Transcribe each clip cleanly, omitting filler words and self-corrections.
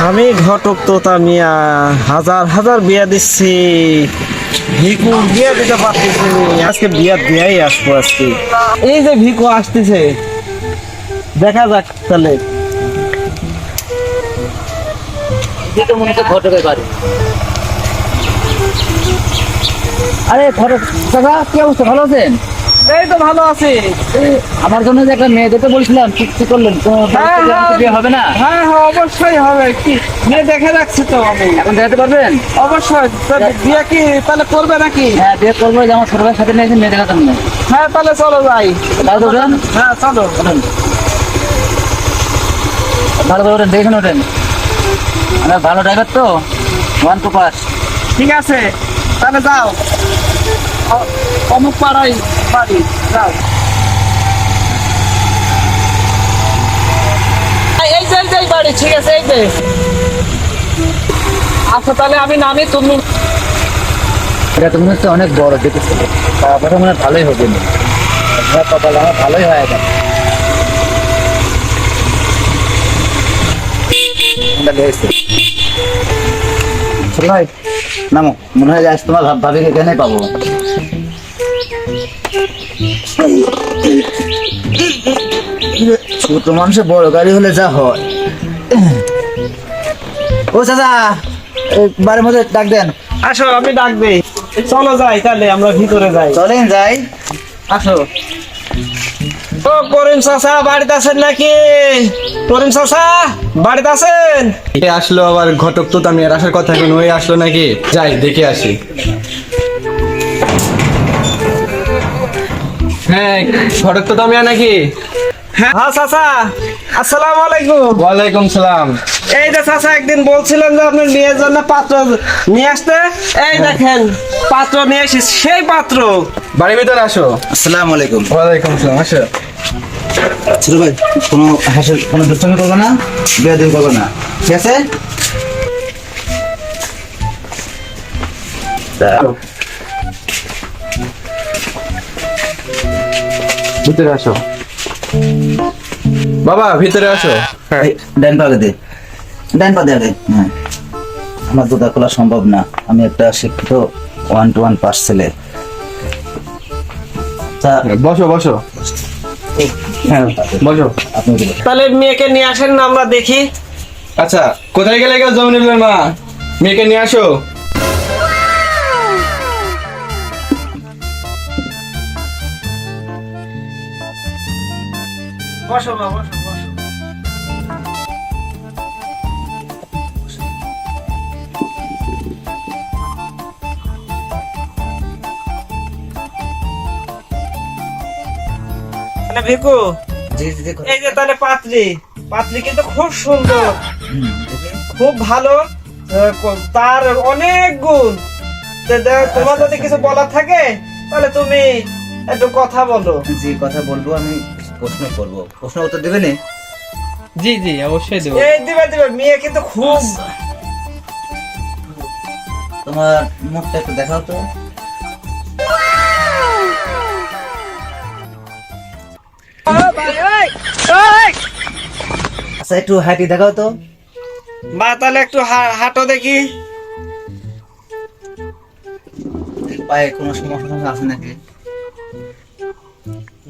আমি ঘটক তোতা মিয়া হাজার হাজার বিয়া দিচ্ছি, ভিকু বিয়া দিতে পারতেছি নি। আজকে বিয়া দিয়াই আসবো আজকে। এই যে ভিকু আসতেছে, দেখা যাক তাহলে। যেটা মনে হচ্ছে ঘটকের বাড়ি। আরে ঘটক কাকা, কি অবস্থা, ভালো আছেন? এই তো ভালো আছি। আমার জন্য যে একটা মেয়ে দেখতে বলছিলাম, ঠিক করলেন? বিয়ে হবে না? হ্যাঁ হ্যাঁ, অবশ্যই হবে। কি মেয়ে দেখে রাখছি তো আমি। এখন দেখাতে পারবেন? অবশ্যই। বিয়ে কি তাহলে করবে নাকি? হ্যাঁ, বিয়ে করবো। যে আমার ছোটবেলার সাথে নিয়েছেন মেয়ে দেখার জন্য। হ্যাঁ তাহলে চলো যাই। তাহলে ওঠেন। হ্যাঁ চলো। ওঠেন, ভালো করে ওঠেন, দেখেন ওঠেন। আমরা ভালো ড্রাইভার তো, 1 to 5। ঠিক আছে তাহলে যাও। অমুক পাড়াই বাড়ি, যাও। এই যে এই বাড়ি, ঠিক আছে এই যে। আচ্ছা তাহলে আমি নামি, তুমি। এটা তো মনে হচ্ছে অনেক বড় দেখেছিল, তারপরে মনে হয় ভালোই হবে না। কপাল আমার ভালোই হয় এখন। ভাই নামো, মনে হয় আজ তোমার ভাবিকে এখানে পাবো। ছোট মানুষের বড় গাড়ি হলে যা হয়। ও চাচা, বাড়ির মধ্যে ডাক দেন। আসো, আমি ডাক দেই। চলো যাই তাহলে, আমরা ভিতরে যাই। চলেন যাই, আসো। ও করিম চাচা, বাড়িতে আছেন নাকি? করিম চাচা বাড়িতে আছেন? এ আসলো আবার ঘটক তো, আমি আর আসার কথা, এখন ওই আসলো নাকি? যাই দেখে আসি। হ্যাঁ, ঘটক তো আমি নাকি? হ্যাঁ চাচা, আসসালামু আলাইকুম। ওয়ালাইকুম সালাম। এই যে চাচা, একদিন বলছিলেন যে আপনার মেয়ের জন্য পাত্র নিয়ে আসতে। এই দেখেন পাত্র নিয়ে এসেছি, সেই পাত্র। বাড়ির ভিতরে আসো। আসসালামু আলাইকুম। ওয়ালাইকুম সালাম, আসো। ছোট ভাই, কোনো হাসির কোনো দুষ্টামি করবো না, বেয়াদবি করবো না, ঠিক আছে? ভিতরে আসো বাবা, ভিতরে আসো। হ্যাঁ, ডান পা দে, ডান পা দে আগে। হ্যাঁ, আমার দুধা খোলা সম্ভব না, আমি একটা শিক্ষিত 1 to 1 পাস ছেলে। বসো বসো। হ্যাঁ বসো। আপনি বলুন। তাহলে মেয়েকে নিয়ে আসেন না, আমরা দেখি। আচ্ছা, কোথায় গেলে গেল জমিনুলের মা? মেয়েকে নিয়ে আসো। বসো মা, বসো বসো। তাহলে ভিকু, জি জি দেখো। এই যে তাহলে পাত্রী, পাত্রী কিন্তু খুব সুন্দর, খুব ভালো, তার অনেক গুণ। তোমার যদি কিছু বলার থাকে তাহলে তুমি একটু কথা বলো। জি, কথা বলবো, আমি প্রশ্ন করবো, প্রশ্ন উত্তর দেবে না? জি জি অবশ্যই দেবো। এই দিবে দিবে, মেয়ে কিন্তু খুব। তোমার মুখটা একটু দেখাও তো। আচ্ছা, একটু হাঁটি দেখাও তো। মা তাহলে একটু হাঁটো দেখি। পায়ে কোনো সমস্যা আছে নাকি?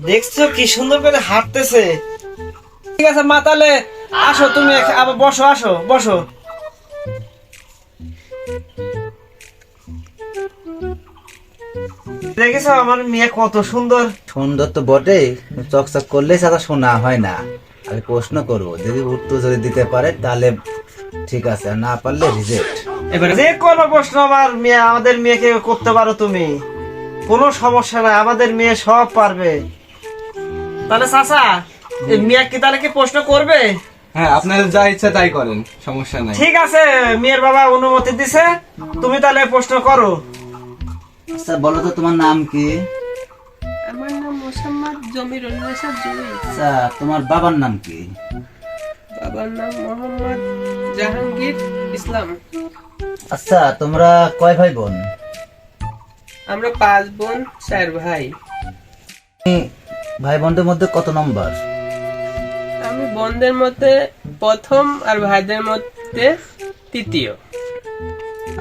দেখছো কি সুন্দর করে হাঁটতেছে। ঠিক আছে মা, তাহলে আসো তুমি, আবার বসো, আসো বসো। দেখেছো আমার মেয়ে কত সুন্দর। সুন্দর তো বটে, চকচক করলে সাদা শোনা হয় না। আমি প্রশ্ন করবো, যদি উত্তর যদি দিতে পারে তাহলে ঠিক আছে, আর না পারলে রিজেক্ট। এবারে যে কোনো প্রশ্ন আমার মেয়ে, আমাদের মেয়েকে করতে পারো তুমি, কোনো সমস্যা নাই, আমাদের মেয়ে সব পারবে। তাহলে চাচা, এই মেয়ে কি তাহলে কি প্রশ্ন করবে? হ্যাঁ, আপনাদের যা ইচ্ছা তাই করেন, সমস্যা নাই। ঠিক আছে, মেয়ের বাবা অনুমতি দিছে, তুমি তাহলে প্রশ্ন করো। আচ্ছা বলো তো, তোমার নাম কি? আমার নাম মোসাম্মদ জমিরুল নেসা জুই। আচ্ছা, তোমার বাবার নাম কি? বাবার নাম মোহাম্মদ জাহাঙ্গীর ইসলাম। আচ্ছা, তোমরা কয় ভাই বোন? আমরা 5 বোন 4 ভাই। ভাই বোনদের মধ্যে কত নম্বর? আমি বোনদের মধ্যে প্রথম আর ভাইদের মধ্যে তৃতীয়।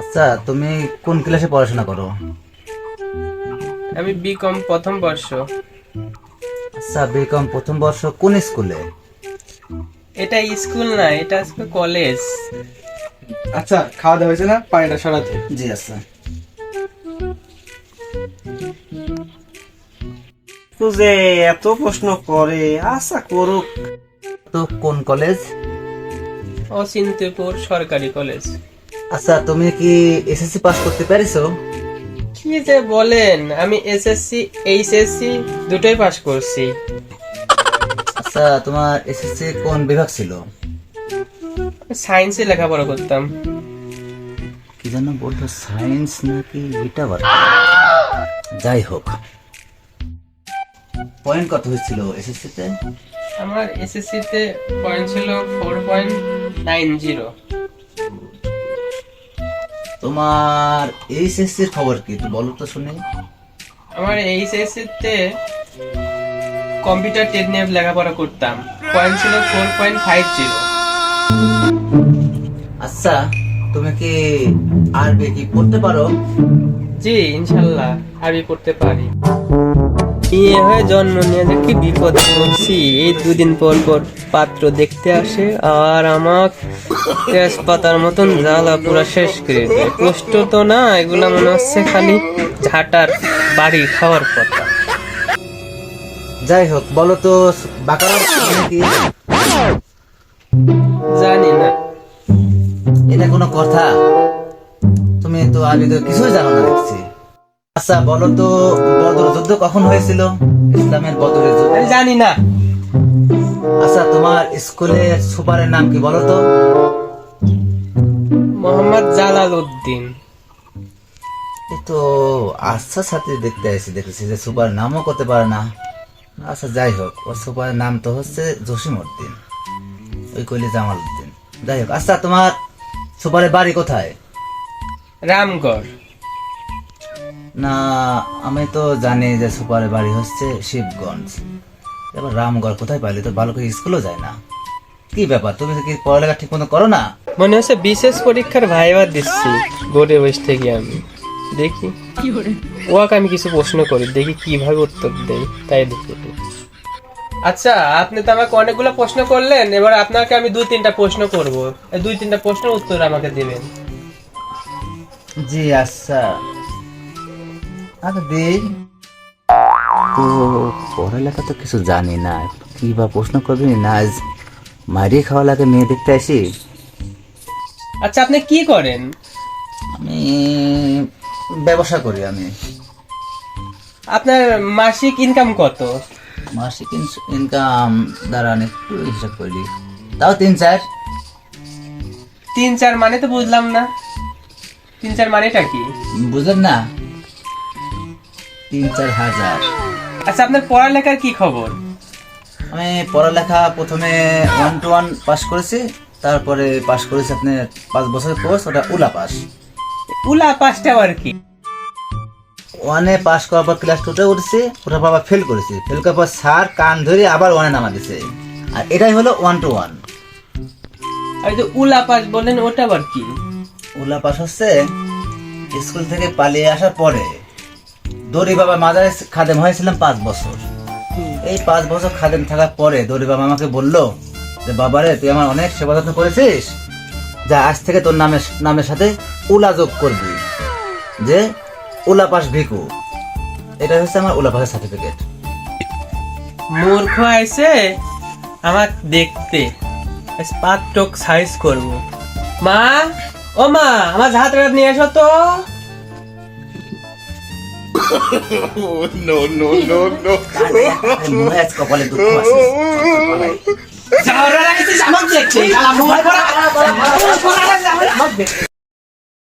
আচ্ছা, তুমি কোন ক্লাসে পড়াশোনা করো? আমি বিকম প্রথম বর্ষ। আচ্ছা, বিকম প্রথম বর্ষ কোন স্কুলে? এটা স্কুল না, এটা আজকে কলেজ। আচ্ছা, খাওয়া দাওয়া হয়েছে না? পানিটা সরাতে। জি আচ্ছা। যে এত প্রশ্ন করে, আচ্ছা করুক। তো কোন কলেজ? অচিন্ত্যপুর সরকারি কলেজ। আচ্ছা, তুমি কি এসএসসি পাস করতে পেরেছো? কি যে বলেন, আমি এসএসসি এইচএসসি দুটোই পাস করছি। আচ্ছা, তোমার এসএসসি কোন বিভাগ ছিল? সায়েন্সে লেখাপড়া করতাম। কি যেন বলতো, সায়েন্স নাকি এটা বার? যাই হোক, পয়েন্ট কত হয়েছিল এসএসসি তে? আমার এসএসসি তে পয়েন্ট ছিল 4.90। তোমার এইচএসসি এর খবর কি, একটু বলো তো শুনি। আমার এইচএসসি তে কম্পিউটার টেক নিয়ে লেখাপড়া করতাম, পয়েন্ট ছিল 4.50। আচ্ছা, তুমি কি আরবি কি পড়তে পারো? জি ইনশাল্লাহ আরবি পড়তে পারি। বিয়ে হয়ে জন্ম নিয়ে যে কি বিপদ করছি, এই দুদিন পর পর পাত্র দেখতে আসে আর আমার তেজপাতার মতন জ্বালা পুরা শেষ করে দেয়। কষ্ট তো না, এগুলা মনে হচ্ছে খালি ঝাঁটার বাড়ি খাওয়ার কথা। যাই হোক, বলো তো বাকারা মানে কি? জানি না। এটা কোনো কথা? তুমি তো আরবি তো কিছুই জানো না দেখছি। আচ্ছা, বলো তো বদর যুদ্ধ কখন হয়েছিল? ইসলামের বদরের যুদ্ধ। আমি জানি না। আচ্ছা, তোমার স্কুলের সুপারের নাম কি বলো তো? মোহাম্মদ জালাল উদ্দিন। এই তো আচ্ছা সাথে দেখতে আসি, দেখেছি যে সুপার নামও করতে পারে না। আচ্ছা যাই হোক, ওর সুপারের নাম তো হচ্ছে জসিম উদ্দিন, ওই কইলে জামাল উদ্দিন। যাই হোক, আচ্ছা তোমার সুপারের বাড়ি কোথায়? রামগড়। না, আমি তো জানি যে সুপারের বাড়ি হচ্ছে শিবগঞ্জ। এবার রামগড় কোথায় পাইলে? তো ভালো করে স্কুলও যায় না। কি ব্যাপার, তুমি কি পড়ালেখা ঠিক মতো করো না? মনে হচ্ছে বিশেষ পরীক্ষার ভাইবা দিচ্ছি বোর্ডে বসে থেকে। আমি দেখি ওকে আমি কিছু প্রশ্ন করি, দেখি কিভাবে উত্তর দেয়, তাই দেখি। আচ্ছা, আপনি তো আমাকে অনেকগুলো প্রশ্ন করলেন, এবার আপনাকে আমি 2-3টা প্রশ্ন করব। এই 2-3টা প্রশ্নের উত্তর আমাকে দিবেন। জি আচ্ছা, আচ্ছা দিন। তো পড়ালেখা তো কিছু জানি না, কি বা প্রশ্ন করবি না? আজ মারিয়ে খাওয়া লাগে, মেয়ে দেখতে আসি। আচ্ছা, আপনি কি করেন? আমি ব্যবসা করি। আমি আপনার মাসিক ইনকাম কত? মাসিক ইনকাম দাঁড়ান একটু হিসাব করি, তাও 3-4। 3-4 মানে তো বুঝলাম না। 3-4 মানেটা কি? বুঝলেন না? 3-4 হাজার। আচ্ছা, আপনার পড়ালেখার কি খবর? আমি পড়ালেখা প্রথমে 1 to 1 পাস করেছি, তারপরে পাস করেছি আপনার 5 বছরের কোর্স, ওটা উলা পাস। উলা পাসটা আবার কি? 1-এ পাস করার পর ক্লাস 2-তে উঠেছি, ওটার পর আবার ফেল করেছি। ফেল করার পর স্যার কান ধরে আবার 1-এ নামা দিছে। আর এটাই হলো 1 to 1। আর যে উলা পাস বলেন, ওটা আবার কি? উলা পাস হচ্ছে স্কুল থেকে পালিয়ে আসার পরে দড়ি বাবা মাজারে খাদেম হয়েছিলাম 5 বছর। এই 5 বছর খাদেম থাকার পরে দড়ি বাবা আমাকে বললো যে বাবারে, তুই আমার অনেক সেবা যত্ন করেছিস, যা আজ থেকে তোর নামের সাথে উলা যোগ করবি, যে উলা পাস ভিকু। এটা হচ্ছে আমার উলা পাসের সার্টিফিকেট। মূর্খ আইছে আমার দেখতে, পাত্রক সাইজ করব। মা, ও মা, আমার হাতটা নিয়ে এসো তো। কপালে দুঃখ আছে। যাওয়ার আগে আমাকে দেখছে